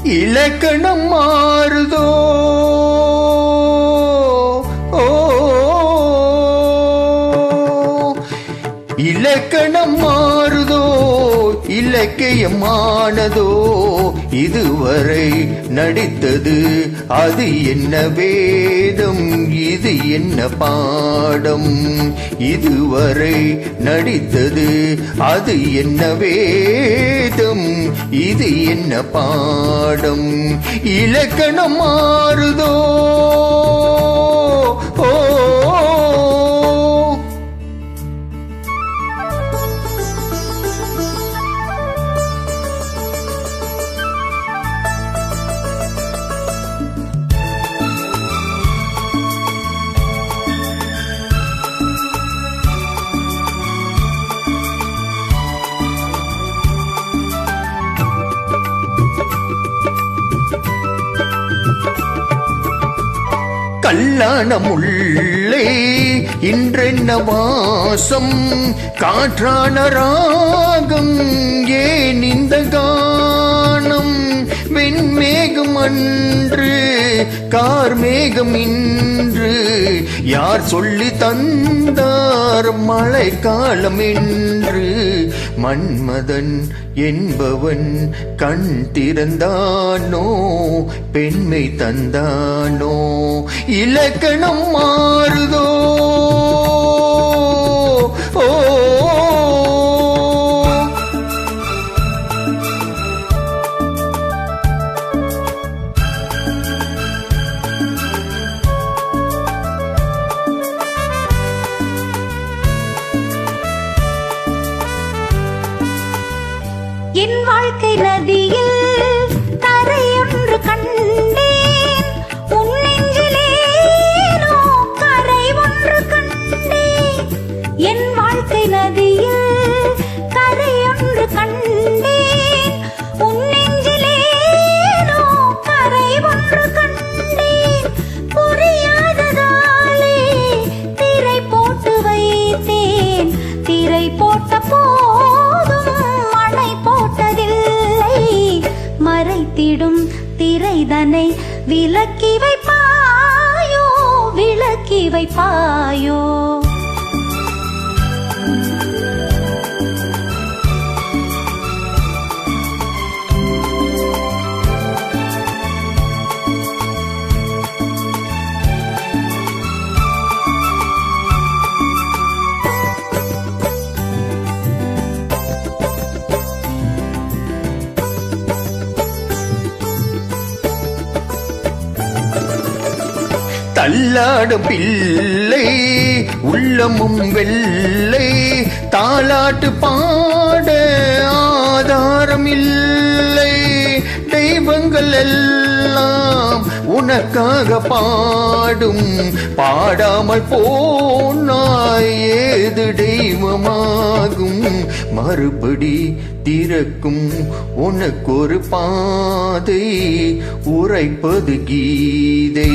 இலக்கணம் மாறுதோ இலக்கணம் மாறுதோ இலக்கியமானதோ இதுவரை நடித்தது அது என்ன வேதம் இது என்ன பாடம் இதுவரை நடித்தது அது என்ன வேதம் இது என்ன பாடம் இலக்கணம் மாறுதோ கல்லானமுள்ளே இன்றென்ன வாசம் காற்றான ராகம் ஏன் இந்த கானம் வெண்மேகம் அன்று கார்மேகம் இன்று யார் சொல்லி தந்தார் மழை காலம் என்று மன்மதன் என்பவன் கண் திறந்தானோ பெண்மை தந்தானோ இலக்கணம் மாறுதோ என் வாழ்க்கை நதியில் கரையொன்று கண்டேன் உன் நெஞ்சிலேனோ கரை ஒன்று கண்டேன் என் வாழ்க்கை நதியில் கரையொன்று கண்டேன் உன் நெஞ்சிலேனோ கரை ஒன்று கண்டேன் புரியாததாலே திரை போட்டு வைத்தேன் திரை போட்ட மறைத்திடும் திரைதனை விலக்கி வைப்பாயோ விலக்கி வைப்பாயோ தள்ளாடும் பிள்ளை உள்ளமும் வெள்ளை தாலாட்டு பாட ஆதாரம் இல்லை தெய்வங்கள் எல்லாம் உனக்காக பாடும் பாடாமல் போனாய் ஏது தெய்வமாகும் மறுபடி திறக்கும் உனக்கொரு பாதை உரைப்பது கீதை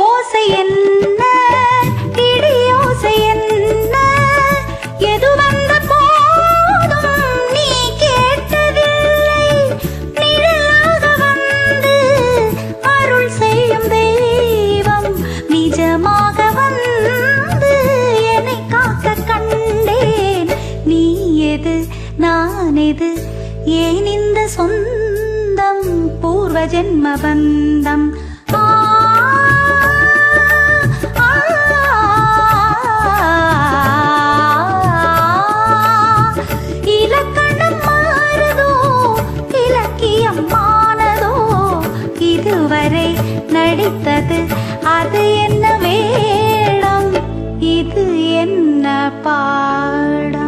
ஓசை என்ன இடியோசை என்ன எது வந்த போதும் நீ கேட்டதில்லை நிழலாக வந்து அருள் செய்யும் தெய்வம் நிஜமாக வந்து என்னை காக்க கண்டேன் நீ எது நான் எது ஏன் இந்த சொந்தம் பூர்வ ஜென்ம பந்தம் இதுவரை நடித்தது அது என்ன வேடம் இது என்ன பாடம்